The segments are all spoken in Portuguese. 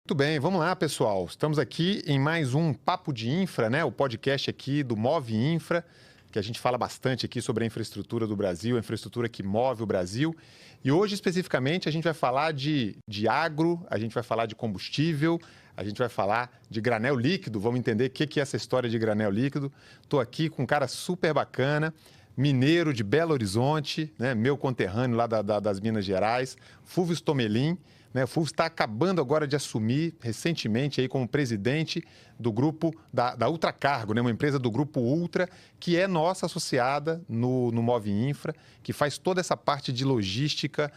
Muito bem, vamos lá, pessoal. Estamos aqui em mais um Papo de Infra, né? O podcast aqui do Move Infra, que a gente fala bastante aqui sobre a infraestrutura do Brasil, a infraestrutura que move o Brasil. E hoje, especificamente, a gente vai falar de agro, a gente vai falar de combustível, a gente vai falar de granel líquido. Vamos entender o que é essa história de granel líquido. Estou aqui com um cara super bacana, mineiro de Belo Horizonte, né? Meu conterrâneo lá das Minas Gerais, Fulvio Stomelin. O Fulvio está acabando agora de assumir recentemente aí como presidente do grupo da Ultracargo, né? Uma empresa do grupo Ultra, que é nossa associada no Move Infra, que faz toda essa parte de logística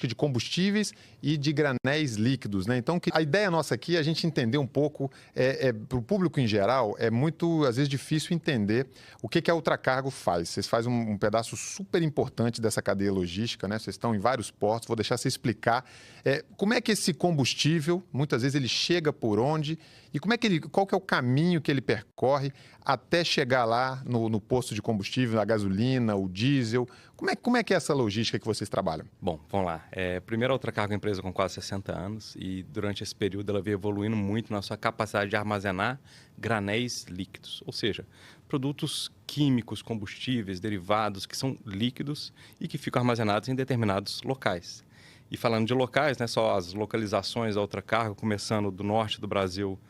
de combustíveis e de granéis líquidos, né? Então, a ideia nossa aqui é a gente entender um pouco, para o público em geral, é muito, às vezes, difícil entender o que a Ultracargo faz. Vocês fazem um pedaço super importante dessa cadeia logística, né? Vocês estão em vários portos, vou deixar você explicar como é que esse combustível, muitas vezes ele chega por onde e qual que é o caminho que ele percorre até chegar lá no posto de combustível, a gasolina, o diesel. Como é que é essa logística que vocês trabalham? Bom, vamos lá. Primeiro, a Ultracargo é uma empresa com quase 60 anos e durante esse período ela veio evoluindo muito na sua capacidade de armazenar granéis líquidos, ou seja, produtos químicos, combustíveis, derivados que são líquidos e que ficam armazenados em determinados locais. E falando de locais, né, só as localizações da Ultracargo, começando do norte do Brasil,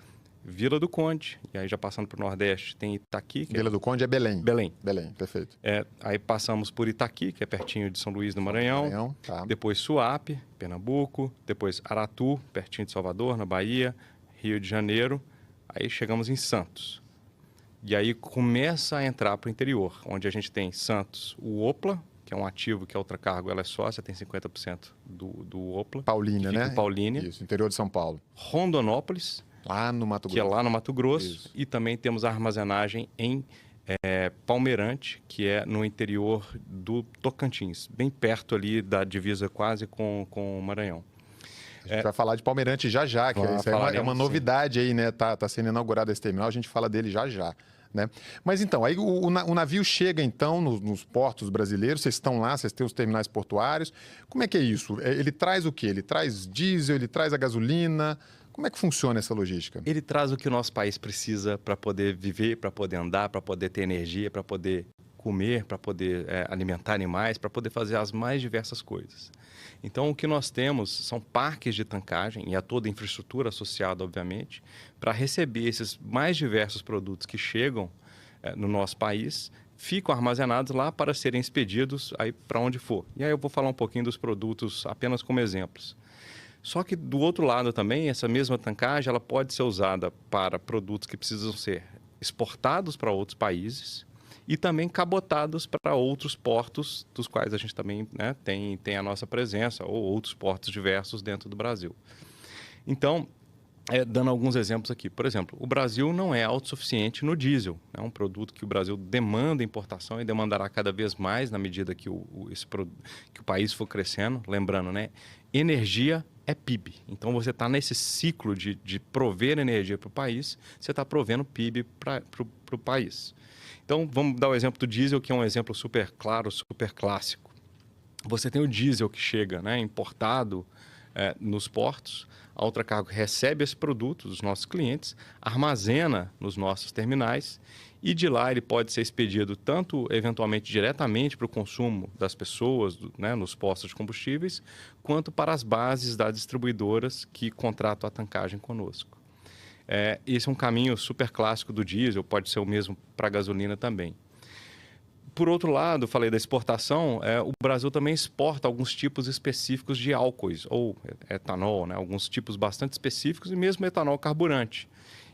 Vila do Conde, e aí já passando para o Nordeste tem Itaqui. Vila do Conde é Belém. Belém. Belém, perfeito. Aí passamos por Itaqui, que é pertinho de São Luís do Maranhão. Tá. Depois Suape, Pernambuco. Depois Aratu, pertinho de Salvador, na Bahia. Rio de Janeiro. Aí chegamos em Santos. E aí começa a entrar para o interior, onde a gente tem Santos, o Opla, que é um ativo que a Ultracargo ela é sócia, tem 50% do Opla. Paulínia, né? Paulínia. Isso, interior de São Paulo. Rondonópolis. Lá no Mato Grosso. Que é lá no Mato Grosso. Isso. E também temos a armazenagem em Palmeirante, que é no interior do Tocantins, bem perto ali da divisa quase com o Maranhão. A gente vai falar de Palmeirante já, que isso é uma novidade aí, né? Tá sendo inaugurado esse terminal, a gente fala dele já. Né? Mas então, aí o navio chega então nos portos brasileiros, vocês estão lá, vocês têm os terminais portuários. Como é que é isso? Ele traz o quê? Ele traz diesel, ele traz a gasolina? Como é que funciona essa logística? Ele traz o que o nosso país precisa para poder viver, para poder andar, para poder ter energia, para poder comer, para poder alimentar animais, para poder fazer as mais diversas coisas. Então, o que nós temos são parques de tankagem e a toda a infraestrutura associada, obviamente, para receber esses mais diversos produtos que chegam no nosso país, ficam armazenados lá para serem expedidos aí para onde for. E aí eu vou falar um pouquinho dos produtos apenas como exemplos. Só que do outro lado também, essa mesma tankagem ela pode ser usada para produtos que precisam ser exportados para outros países e também cabotados para outros portos, dos quais a gente também tem a nossa presença, ou outros portos diversos dentro do Brasil. Então, dando alguns exemplos aqui. Por exemplo, o Brasil não é autossuficiente no diesel. É um produto que o Brasil demanda importação e demandará cada vez mais na medida que o país for crescendo. Lembrando, né? Energia é PIB. Então, você está nesse ciclo de prover energia para o país, você está provendo PIB para o país. Então, vamos dar o exemplo do diesel, que é um exemplo super claro, super clássico. Você tem o diesel que chega, né, importado nos portos, a Ultracargo recebe esse produto dos nossos clientes, armazena nos nossos terminais e de lá ele pode ser expedido tanto, eventualmente, diretamente para o consumo das pessoas, né, nos postos de combustíveis, quanto para as bases das distribuidoras que contratam a tankagem conosco. Esse é um caminho super clássico do diesel, pode ser o mesmo para a gasolina também. Por outro lado, falei da exportação, o Brasil também exporta alguns tipos específicos de álcoois, ou etanol, né? Alguns tipos bastante específicos e mesmo etanol carburante.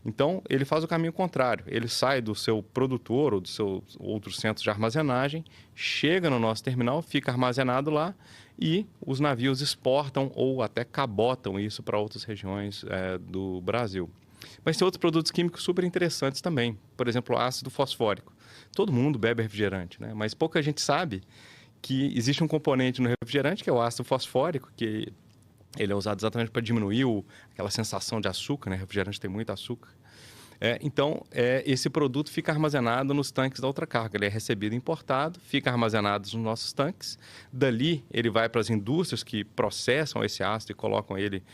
Então, ele faz o caminho contrário. Ele sai do seu produtor ou do seu outro centro de armazenagem, chega no nosso terminal, fica armazenado lá e os navios exportam ou até cabotam isso para outras regiões do Brasil. Mas tem outros produtos químicos super interessantes também. Por exemplo, o ácido fosfórico. Todo mundo bebe refrigerante, né? Mas pouca gente sabe que existe um componente no refrigerante que é o ácido fosfórico, que ele é usado exatamente para diminuir aquela sensação de açúcar, né? Refrigerante tem muito açúcar. Então, esse produto fica armazenado nos tanques da Ultracargo. Ele é recebido importado, fica armazenado nos nossos tanques. Dali, ele vai para as indústrias que processam esse ácido e colocam ele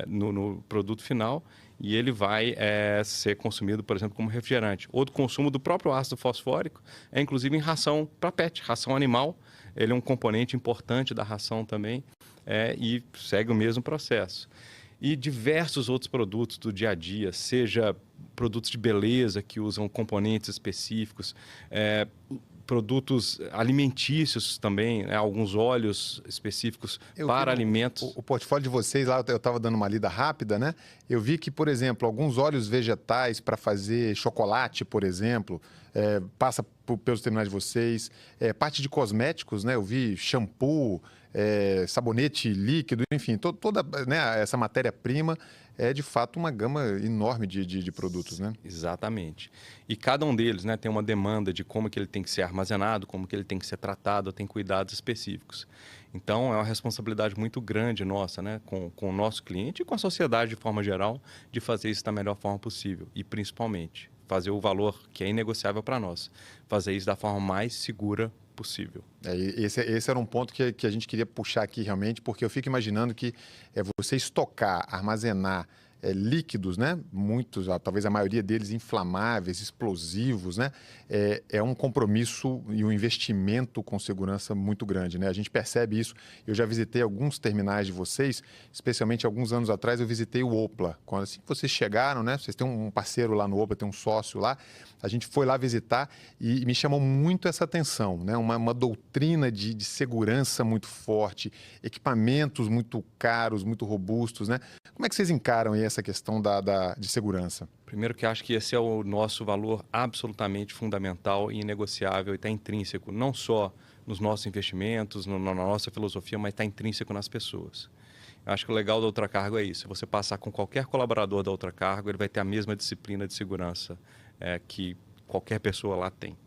no produto final. E ele vai ser consumido, por exemplo, como refrigerante. Ou do consumo do próprio ácido fosfórico, inclusive em ração para pet, ração animal. Ele é um componente importante da ração também e segue o mesmo processo. E diversos outros produtos do dia a dia, seja produtos de beleza que usam componentes específicos, produtos alimentícios também, alguns óleos específicos para alimentos. O portfólio de vocês lá, eu estava dando uma lida rápida, né? Eu vi que, por exemplo, alguns óleos vegetais para fazer chocolate, por exemplo, passa pelos terminais de vocês. Parte de cosméticos, né? Eu vi shampoo, sabonete líquido, enfim, toda né, essa matéria-prima é de fato uma gama enorme de produtos, né? Exatamente. E cada um deles, né, tem uma demanda de como que ele tem que ser armazenado, como que ele tem que ser tratado, tem cuidados específicos. Então, é uma responsabilidade muito grande nossa, né, com o nosso cliente e com a sociedade de forma geral, de fazer isso da melhor forma possível. E, principalmente, fazer o valor que é inegociável para nós. Fazer isso da forma mais segura possível. Esse era um ponto que a gente queria puxar aqui realmente, porque eu fico imaginando que você estocar, armazenar líquidos, né? Muitos, talvez a maioria deles inflamáveis, explosivos, né? É um compromisso e um investimento com segurança muito grande, né? A gente percebe isso. Eu já visitei alguns terminais de vocês, especialmente alguns anos atrás eu visitei o Opla. Quando assim, vocês chegaram, né? Vocês têm um parceiro lá no Opla, tem um sócio lá. A gente foi lá visitar e me chamou muito essa atenção, né? Uma doutrina de segurança muito forte, equipamentos muito caros, muito robustos, né? Como é que vocês encaram aí essa questão de segurança? Primeiro que acho que esse é o nosso valor absolutamente fundamental e inegociável e está intrínseco, não só nos nossos investimentos, na nossa filosofia, mas está intrínseco nas pessoas. Eu acho que o legal da Ultracargo é isso. Se você passar com qualquer colaborador da Ultracargo, ele vai ter a mesma disciplina de segurança que qualquer pessoa lá tem.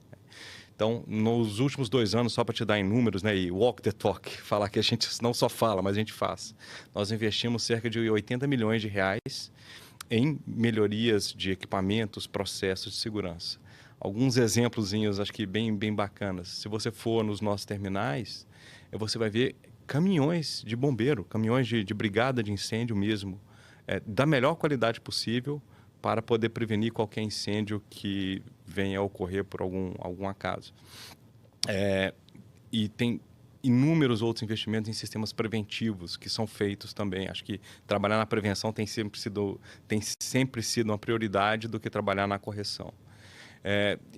Então, nos últimos 2 anos, só para te dar em números, né, e walk the talk, falar que a gente não só fala, mas a gente faz. Nós investimos cerca de 80 milhões de reais em melhorias de equipamentos, processos de segurança. Alguns exemplozinhos, acho que bem bacanas. Se você for nos nossos terminais, você vai ver caminhões de bombeiro, caminhões de brigada de incêndio mesmo, da melhor qualidade possível, para poder prevenir qualquer incêndio que venha a ocorrer por algum acaso. E tem inúmeros outros investimentos em sistemas preventivos que são feitos também. Acho que trabalhar na prevenção tem sempre sido uma prioridade do que trabalhar na correção.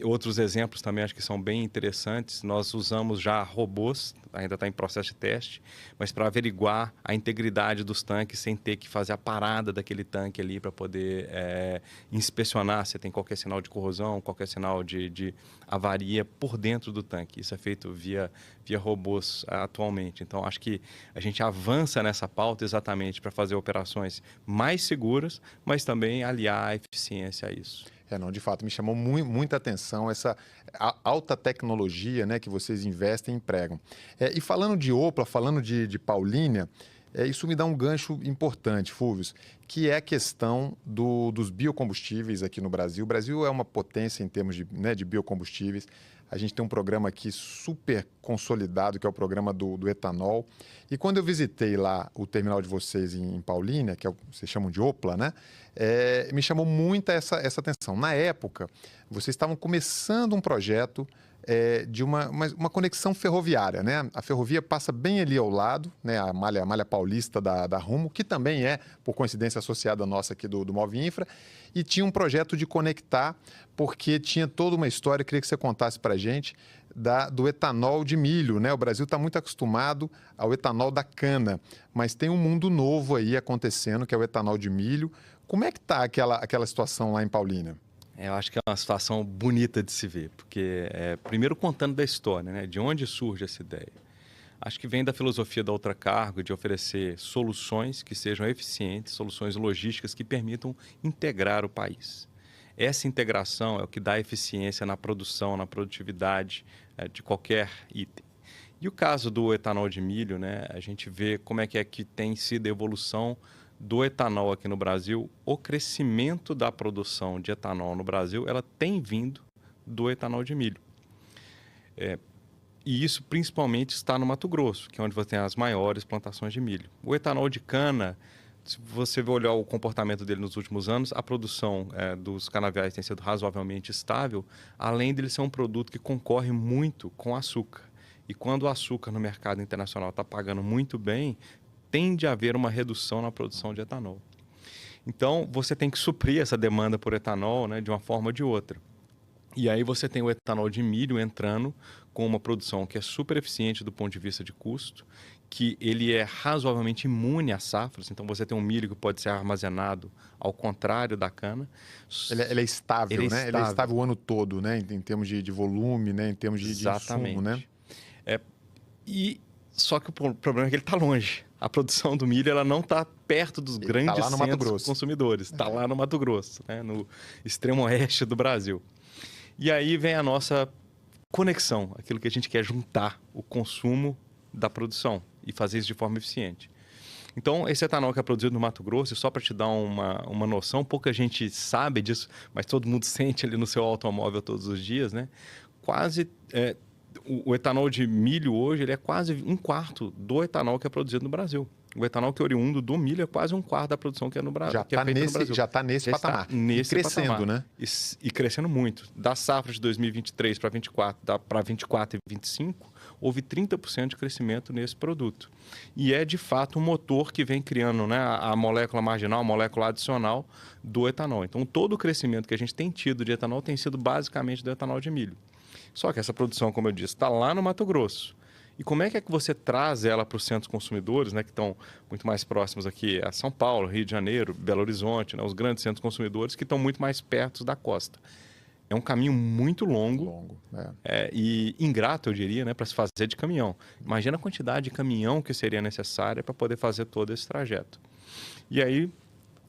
Outros exemplos também acho que são bem interessantes. Nós usamos já robôs, ainda está em processo de teste, mas para averiguar a integridade dos tanques sem ter que fazer a parada daquele tanque ali para poder inspecionar se tem qualquer sinal de corrosão, qualquer sinal de avaria por dentro do tanque. Isso é feito via robôs atualmente. Então, acho que a gente avança nessa pauta exatamente para fazer operações mais seguras, mas também aliar a eficiência a isso. Não, de fato, me chamou muita atenção essa alta tecnologia, né, que vocês investem e empregam. E falando de Opla, falando de Paulínia, isso me dá um gancho importante, Fúvios, que é a questão dos biocombustíveis aqui no Brasil. O Brasil é uma potência em termos de biocombustíveis. A gente tem um programa aqui super consolidado, que é o programa do etanol. E quando eu visitei lá o terminal de vocês em Paulínia, que vocês chamam de Opla, né? Me chamou muito essa atenção. Na época, vocês estavam começando um projeto de uma conexão ferroviária, né? A ferrovia passa bem ali ao lado, né? A malha paulista da Rumo, que também é, por coincidência, associada nossa aqui do Move Infra, e tinha um projeto de conectar, porque tinha toda uma história, queria que você contasse para a gente, do etanol de milho, né? O Brasil está muito acostumado ao etanol da cana, mas tem um mundo novo aí acontecendo, que é o etanol de milho. Como é que está aquela situação lá em Paulínia? Eu acho que é uma situação bonita de se ver, porque, primeiro contando da história, né? De onde surge essa ideia. Acho que vem da filosofia da Ultracargo de oferecer soluções que sejam eficientes, soluções logísticas que permitam integrar o país. Essa integração é o que dá eficiência na produção, na produtividade de qualquer item. E o caso do etanol de milho, né? A gente vê como é que tem sido a evolução do etanol aqui no Brasil, o crescimento da produção de etanol no Brasil, ela tem vindo do etanol de milho. E isso principalmente está no Mato Grosso, que é onde você tem as maiores plantações de milho. O etanol de cana, se você olhar o comportamento dele nos últimos anos, a produção dos canaviais tem sido razoavelmente estável, além dele ser um produto que concorre muito com açúcar. E quando o açúcar no mercado internacional está pagando muito bem, tende a haver uma redução na produção de etanol. Então, você tem que suprir essa demanda por etanol, né, de uma forma ou de outra. E aí você tem o etanol de milho entrando com uma produção que é super eficiente do ponto de vista de custo, que ele é razoavelmente imune às safras. Então, você tem um milho que pode ser armazenado ao contrário da cana. Ele é estável, Ele é né? estável. Ele é estável o ano todo, né? Em termos de volume, né? Em termos de insumo, né? Só que o problema é que ele está longe. A produção do milho ela não está perto dos grandes lá no Mato centros Grosso. consumidores. Está lá no Mato Grosso, né? No extremo oeste do Brasil. E aí vem a nossa conexão, aquilo que a gente quer juntar o consumo da produção e fazer isso de forma eficiente. Então, esse etanol que é produzido no Mato Grosso, só para te dar uma noção, pouca gente sabe disso, mas todo mundo sente ali no seu automóvel todos os dias, né? Quase... O etanol de milho hoje ele é quase 1/4 do etanol que é produzido no Brasil. O etanol que é oriundo do milho é quase 1/4 da produção que é no Brasil. Já está nesse patamar. Nesse e crescendo, patamar, né? E crescendo muito. Da safra de 2023 para 24 e 25, houve 30% de crescimento nesse produto. E é, de fato, um motor que vem criando, né, a molécula marginal, a molécula adicional do etanol. Então, todo o crescimento que a gente tem tido de etanol tem sido basicamente do etanol de milho. Só que essa produção, como eu disse, está lá no Mato Grosso. E como é que você traz ela para os centros consumidores, né, que estão muito mais próximos aqui a São Paulo, Rio de Janeiro, Belo Horizonte, né, os grandes centros consumidores que estão muito mais perto da costa? É um caminho muito longo, e ingrato, eu diria, né, para se fazer de caminhão. Imagina a quantidade de caminhão que seria necessária para poder fazer todo esse trajeto. E aí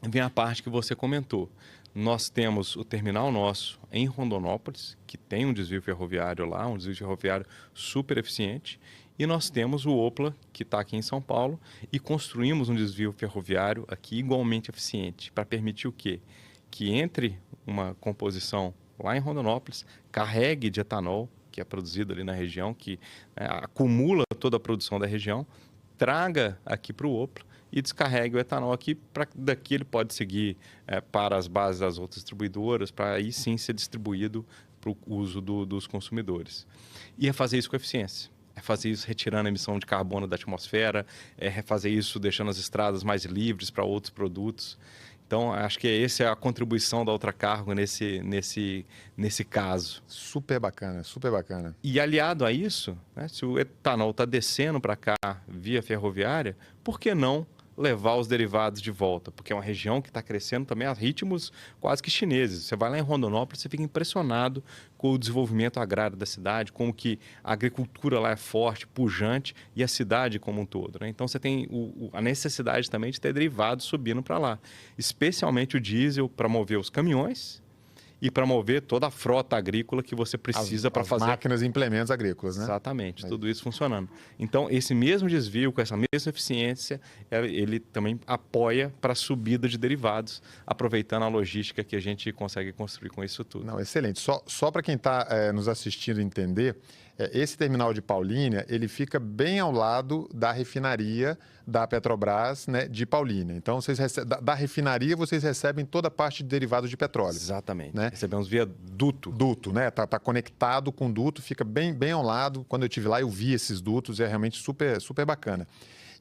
vem a parte que você comentou. Nós temos o terminal nosso em Rondonópolis, que tem um desvio ferroviário lá, um desvio ferroviário super eficiente. E nós temos o Opla, que está aqui em São Paulo, e construímos um desvio ferroviário aqui igualmente eficiente, para permitir o quê? Que entre uma composição lá em Rondonópolis, carregue de etanol, que é produzido ali na região, que acumula toda a produção da região, traga aqui para o Opla, e descarregue o etanol aqui, para daqui ele pode seguir para as bases das outras distribuidoras, para aí sim ser distribuído para o uso dos consumidores. E é fazer isso com eficiência. É fazer isso retirando a emissão de carbono da atmosfera, é fazer isso deixando as estradas mais livres para outros produtos. Então, acho que essa é a contribuição da Ultracargo nesse caso. Super bacana, super bacana. E aliado a isso, né, se o etanol está descendo para cá via ferroviária, por que não levar os derivados de volta? Porque é uma região que está crescendo também a ritmos quase que chineses. Você vai lá em Rondonópolis, você fica impressionado com o desenvolvimento agrário da cidade, como que a agricultura lá é forte, pujante, e a cidade como um todo, né? Então você tem a necessidade também de ter derivados subindo para lá, especialmente o diesel para mover os caminhões e para mover toda a frota agrícola que você precisa para fazer... máquinas e implementos agrícolas, né? Exatamente, tudo isso funcionando. Então, esse mesmo desvio, com essa mesma eficiência, ele também apoia para a subida de derivados, aproveitando a logística que a gente consegue construir com isso tudo. Não, excelente. Só para quem está nos assistindo entender, esse terminal de Paulínia, ele fica bem ao lado da refinaria da Petrobras, né, de Paulínia. Então, da refinaria, vocês recebem toda a parte de derivados de petróleo. Exatamente. Né? Recebemos via duto. Duto, né? Tá conectado com duto, fica bem ao lado. Quando eu estive lá, eu vi esses dutos, é realmente super, super bacana.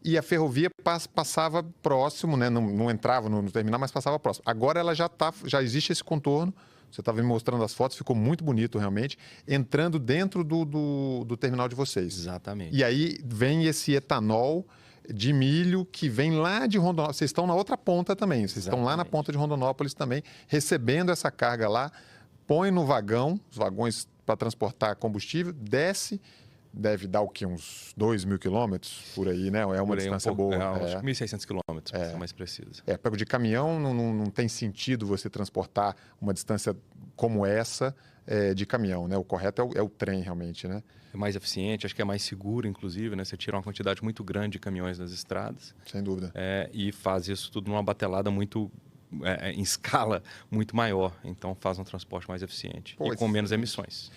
E a ferrovia passava próximo, né? Não entrava no terminal, mas passava próximo. Agora ela já existe esse contorno. Você estava me mostrando as fotos, ficou muito bonito realmente, entrando dentro do terminal de vocês. Exatamente. E aí vem esse etanol de milho que vem lá de Rondonópolis. Vocês estão na outra ponta também, vocês estão lá na ponta de Rondonópolis também, recebendo essa carga lá, põe no vagão, os vagões para transportar combustível, desce, deve dar o quê? Uns 2.000 quilômetros por aí, né? É uma distância boa. Acho que 1.600 quilômetros, para ser mais preciso. Pego de caminhão, não tem sentido você transportar uma distância como essa de caminhão, né? O correto é o trem, realmente, né? É mais eficiente, acho que é mais seguro, inclusive, né? Você tira uma quantidade muito grande de caminhões das estradas. Sem dúvida. E faz isso tudo numa batelada muito... em escala muito maior. Então, faz um transporte mais eficiente e com menos emissões.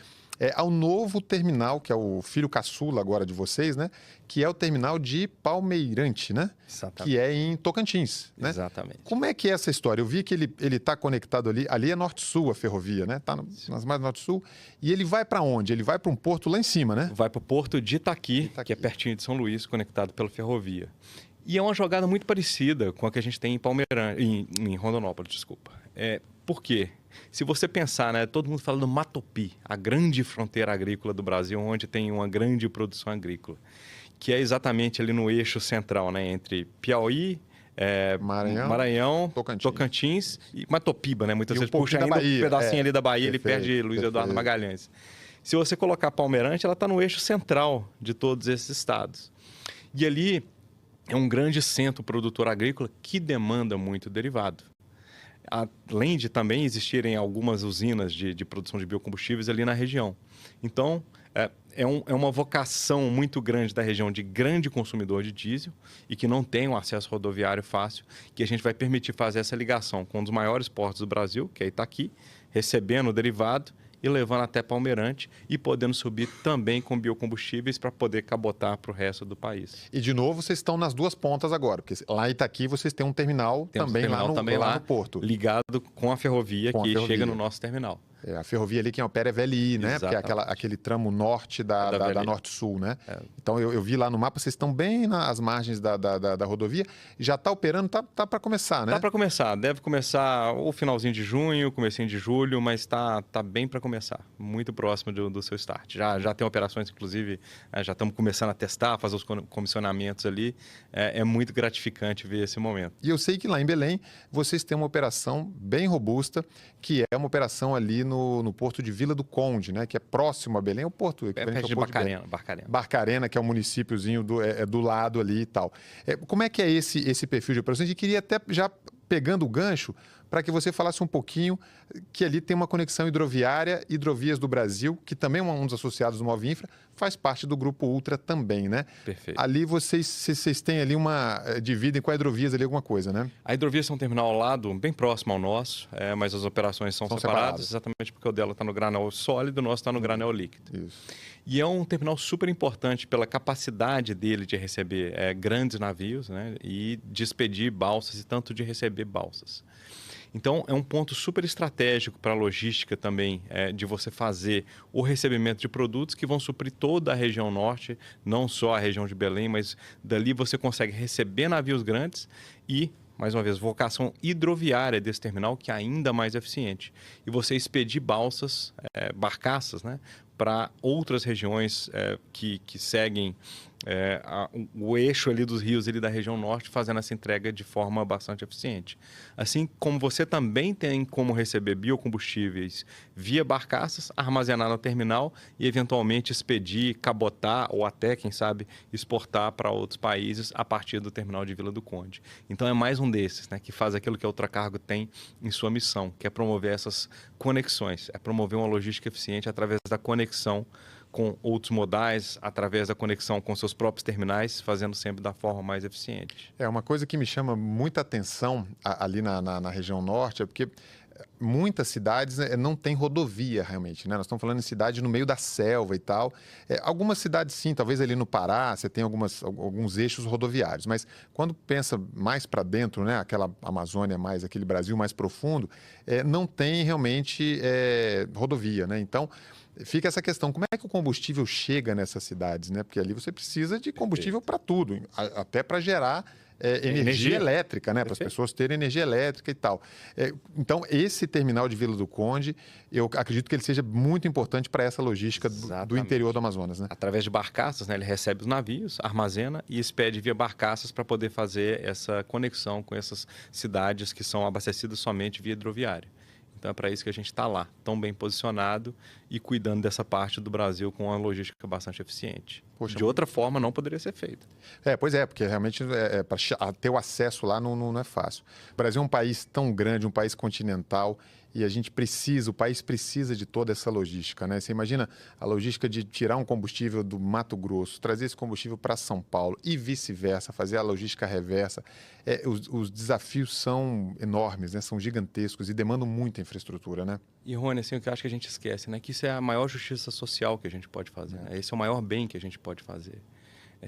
Ao novo terminal, que é o filho caçula agora de vocês, né? Que é o terminal de Palmeirante, né? Exatamente. Que é em Tocantins, né? Exatamente. Como é que é essa história? Eu vi que ele está conectado ali. Ali é Norte-Sul a ferrovia, né? Está nas mais Norte-Sul. E ele vai para onde? Ele vai para um porto lá em cima, né? Vai para o porto de Itaqui, que é pertinho de São Luís, conectado pela ferrovia. E é uma jogada muito parecida com a que a gente tem em Palmeirante, em Rondonópolis, desculpa. Por quê? Se você pensar, né, todo mundo fala do Matopi, a grande fronteira agrícola do Brasil, onde tem uma grande produção agrícola, que é exatamente ali no eixo central, né, entre Piauí, Maranhão, Tocantins e Matopiba, né? Muitas vezes puxa ainda um pedacinho ali da Bahia, ali perto de Luiz Eduardo Magalhães. Se você colocar Palmeirante, ela está no eixo central de todos esses estados. E ali é um grande centro produtor agrícola que demanda muito derivado. Além de também existirem algumas usinas de produção de biocombustíveis ali na região. Então, é uma vocação muito grande da região de grande consumidor de diesel e que não tem um acesso rodoviário fácil, que a gente vai permitir fazer essa ligação com um dos maiores portos do Brasil, que é Itaqui, recebendo o derivado e levando até Palmeirante e podendo subir também com biocombustíveis para poder cabotar para o resto do país. E, de novo, vocês estão nas duas pontas agora, porque lá em Itaqui vocês têm um terminal também lá no porto. Ligado com a ferrovia chega no nosso terminal. A ferrovia ali quem opera é VLI, né? Porque é aquele tramo norte da Norte-Sul, né? Então, eu vi lá no mapa, vocês estão bem nas margens da rodovia. Já está operando, tá para começar, né? Está para começar. Deve começar o finalzinho de junho, comecinho de julho, mas está bem para começar. Muito próximo do seu start. Já tem operações, inclusive, já estamos começando a testar, fazer os comissionamentos ali. É muito gratificante ver esse momento. E eu sei que lá em Belém, vocês têm uma operação bem robusta, que é uma operação ali no porto de Vila do Conde, né? Que é próximo a Belém, é o porto... perto de Barcarena. Barcarena, que é o municípiozinho do lado ali e tal. Como é que é esse perfil de operações? E queria até, já pegando o gancho, para que você falasse um pouquinho que ali tem uma conexão hidroviária, Hidrovias do Brasil, que também é um dos associados do Move Infra, faz parte do Grupo Ultra também, né? Perfeito. Ali vocês têm ali dividem com a Hidrovias ali alguma coisa, né? A Hidrovias é um terminal ao lado, bem próximo ao nosso, mas as operações são separadas, exatamente porque o dela está no granel sólido, o nosso está no granel líquido. Isso. E é um terminal super importante pela capacidade dele de receber grandes navios, né? E de expedir balsas e tanto de receber balsas. Então, é um ponto super estratégico para a logística também, de você fazer o recebimento de produtos que vão suprir toda a região norte, não só a região de Belém, mas dali você consegue receber navios grandes e, mais uma vez, vocação hidroviária desse terminal, que é ainda mais eficiente. E você expedir balsas, barcaças, né, para outras regiões que seguem o eixo ali dos rios ali da região norte, fazendo essa entrega de forma bastante eficiente. Assim como você também tem como receber biocombustíveis via barcaças, armazenar no terminal e eventualmente expedir, cabotar ou até, quem sabe, exportar para outros países a partir do terminal de Vila do Conde. Então é mais um desses, né, que faz aquilo que a Ultracargo tem em sua missão, que é promover essas conexões, é promover uma logística eficiente através da conexão com outros modais, através da conexão com seus próprios terminais, fazendo sempre da forma mais eficiente. Uma coisa que me chama muita atenção ali na região norte é porque muitas cidades não têm rodovia realmente, né? Nós estamos falando em cidade no meio da selva e tal. Algumas cidades sim, talvez ali no Pará você tem alguns eixos rodoviários, mas quando pensa mais para dentro, né? Aquela Amazônia mais, aquele Brasil mais profundo, não tem realmente rodovia, né? Então, fica essa questão, como é que o combustível chega nessas cidades, né? Porque ali você precisa de combustível para tudo, até para gerar energia elétrica, né? Para as pessoas terem energia elétrica e tal. Então, esse terminal de Vila do Conde, eu acredito que ele seja muito importante para essa logística do interior do Amazonas, né? Através de barcaças, né? Ele recebe os navios, armazena e expede via barcaças para poder fazer essa conexão com essas cidades que são abastecidas somente via hidroviária. Então é para isso que a gente está lá, tão bem posicionado e cuidando dessa parte do Brasil com uma logística bastante eficiente. Poxa, de outra forma, não poderia ser feito. Pois é, porque realmente para ter o acesso lá não é fácil. O Brasil é um país tão grande, um país continental, e o país precisa de toda essa logística, né? Você imagina a logística de tirar um combustível do Mato Grosso, trazer esse combustível para São Paulo e vice-versa, fazer a logística reversa. Os desafios são enormes, né? São gigantescos e demandam muita infraestrutura, né? E, Rony, assim, o que eu acho que a gente esquece, né? Que isso é a maior justiça social que a gente pode fazer. Né? Esse é o maior bem que a gente pode fazer.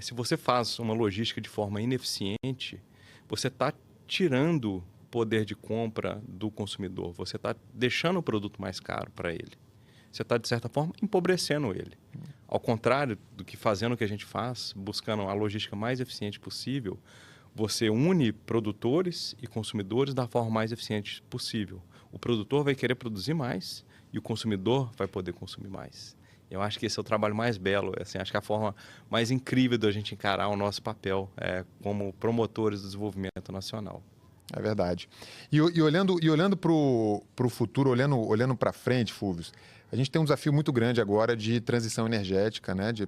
Se você faz uma logística de forma ineficiente, você está tirando poder de compra do consumidor. Você está deixando o produto mais caro para ele. Você está, de certa forma, empobrecendo ele. Ao contrário do que fazendo o que a gente faz, buscando a logística mais eficiente possível, você une produtores e consumidores da forma mais eficiente possível. O produtor vai querer produzir mais e o consumidor vai poder consumir mais. Eu acho que esse é o trabalho mais belo, assim, acho que é a forma mais incrível da gente encarar o nosso papel como promotores do desenvolvimento nacional. É verdade. E olhando para o futuro, olhando para frente, Fúvio, a gente tem um desafio muito grande agora de transição energética, né? De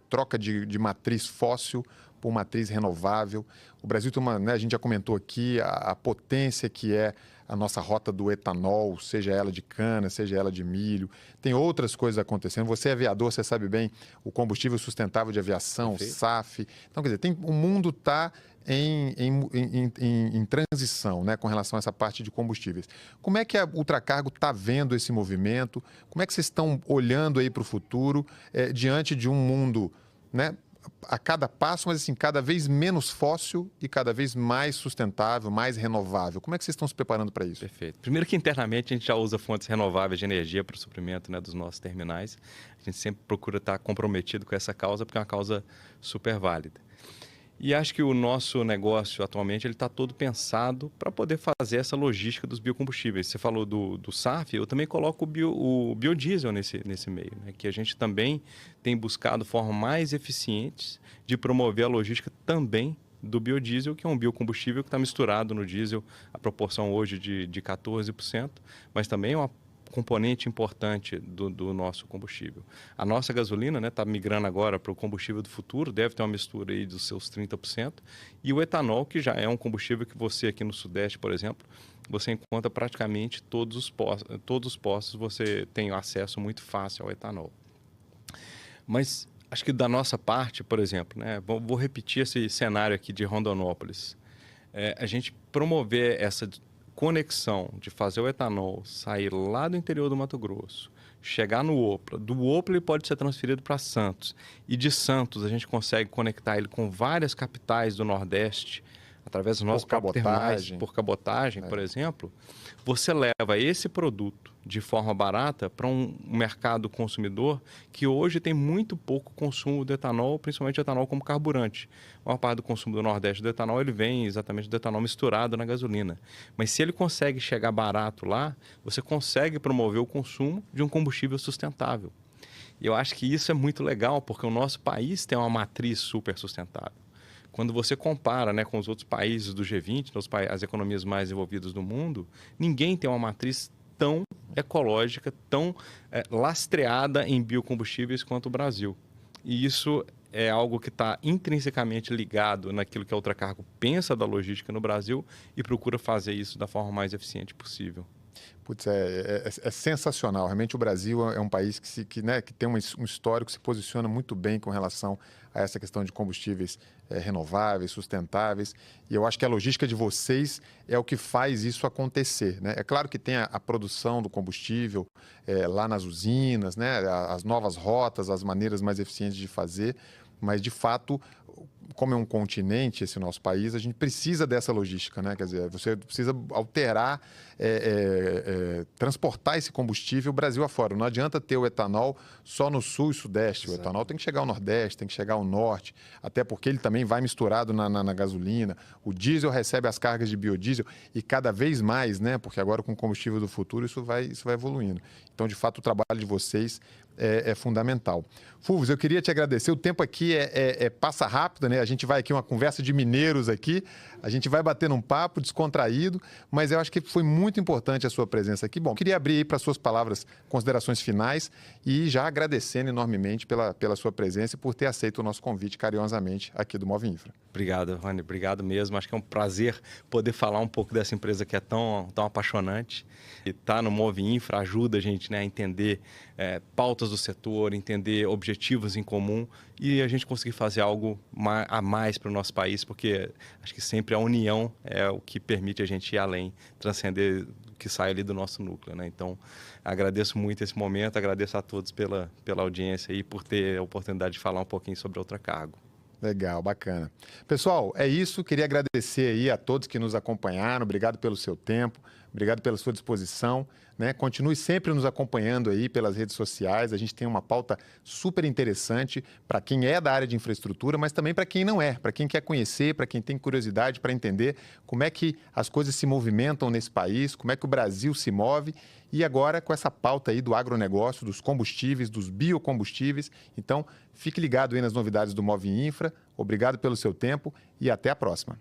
troca de matriz fóssil por matriz renovável. O Brasil tem uma, né, a gente já comentou aqui, a potência que é a nossa rota do etanol, seja ela de cana, seja ela de milho. Tem outras coisas acontecendo. Você é aviador, você sabe bem o combustível sustentável de aviação, Perfeito. SAF. Então, quer dizer, o mundo está em transição, né, com relação a essa parte de combustíveis. Como é que a Ultracargo está vendo esse movimento? Como é que vocês estão olhando aí para o futuro diante de um mundo, né, a cada passo, mas assim, cada vez menos fóssil e cada vez mais sustentável, mais renovável? Como é que vocês estão se preparando para isso? Perfeito. Primeiro que internamente a gente já usa fontes renováveis de energia para o suprimento, né, dos nossos terminais. A gente sempre procura estar comprometido com essa causa, porque é uma causa super válida. E acho que o nosso negócio atualmente está todo pensado para poder fazer essa logística dos biocombustíveis. Você falou do SAF, eu também coloco o biodiesel nesse meio, né? Que a gente também tem buscado formas mais eficientes de promover a logística também do biodiesel, que é um biocombustível que está misturado no diesel, a proporção hoje de 14%, mas também é uma componente importante do nosso combustível. A nossa gasolina está migrando agora para o combustível do futuro, deve ter uma mistura aí dos seus 30%, e o etanol, que já é um combustível que você aqui no Sudeste, por exemplo, você encontra praticamente todos os postos, você tem acesso muito fácil ao etanol. Mas acho que da nossa parte, por exemplo, né, vou repetir esse cenário aqui de Rondonópolis, a gente promover essa conexão de fazer o etanol sair lá do interior do Mato Grosso, chegar no Opla, do Opla ele pode ser transferido para Santos, e de Santos a gente consegue conectar ele com várias capitais do Nordeste, através dos nossos próprios terminais, por cabotagem, por exemplo, você leva esse produto de forma barata para um mercado consumidor que hoje tem muito pouco consumo de etanol, principalmente etanol como carburante. A maior parte do consumo do Nordeste do etanol ele vem exatamente do etanol misturado na gasolina. Mas se ele consegue chegar barato lá, você consegue promover o consumo de um combustível sustentável. E eu acho que isso é muito legal, porque o nosso país tem uma matriz super sustentável. Quando você compara, né, com os outros países do G20, as economias mais desenvolvidas do mundo, ninguém tem uma matriz tão ecológica, tão lastreada em biocombustíveis quanto o Brasil. E isso é algo que está intrinsecamente ligado naquilo que a Ultracargo pensa da logística no Brasil e procura fazer isso da forma mais eficiente possível. Putz, é sensacional. Realmente o Brasil é um país que tem um histórico que se posiciona muito bem com relação a essa questão de combustíveis renováveis, sustentáveis. E eu acho que a logística de vocês é o que faz isso acontecer, né? É claro que tem a produção do combustível lá nas usinas, né? As novas rotas, as maneiras mais eficientes de fazer, mas de fato, como é um continente esse nosso país, a gente precisa dessa logística, né? Quer dizer, você precisa alterar, transportar esse combustível Brasil afora. Não adianta ter o etanol só no sul e sudeste. Exato. O etanol tem que chegar ao nordeste, tem que chegar ao norte, até porque ele também vai misturado na gasolina. O diesel recebe as cargas de biodiesel e cada vez mais, né? Porque agora com o combustível do futuro isso vai evoluindo. Então, de fato, o trabalho de vocês é fundamental. Fulvio, eu queria te agradecer. O tempo aqui passa rápido, né? A gente vai aqui, uma conversa de mineiros aqui, a gente vai bater num papo descontraído, mas eu acho que foi muito importante a sua presença aqui. Bom, queria abrir aí para suas palavras, considerações finais e já agradecendo enormemente pela sua presença e por ter aceito o nosso convite carinhosamente aqui do Move Infra. Obrigado, Rony. Obrigado mesmo. Acho que é um prazer poder falar um pouco dessa empresa que é tão apaixonante. E tá no Move Infra ajuda a gente, né, a entender pautas do setor, entender objetivos em comum e a gente conseguir fazer algo a mais para o nosso país, porque acho que sempre a união é o que permite a gente ir além, transcender o que sai ali do nosso núcleo, né? Então, agradeço muito esse momento, agradeço a todos pela audiência e por ter a oportunidade de falar um pouquinho sobre a Ultracargo. Legal, bacana. Pessoal, é isso. Queria agradecer aí a todos que nos acompanharam. Obrigado pelo seu tempo, obrigado pela sua disposição, né? Continue sempre nos acompanhando aí pelas redes sociais. A gente tem uma pauta super interessante para quem é da área de infraestrutura, mas também para quem não é, para quem quer conhecer, para quem tem curiosidade para entender como é que as coisas se movimentam nesse país, como é que o Brasil se move. E agora com essa pauta aí do agronegócio, dos combustíveis, dos biocombustíveis. Então, fique ligado aí nas novidades do Move Infra. Obrigado pelo seu tempo e até a próxima.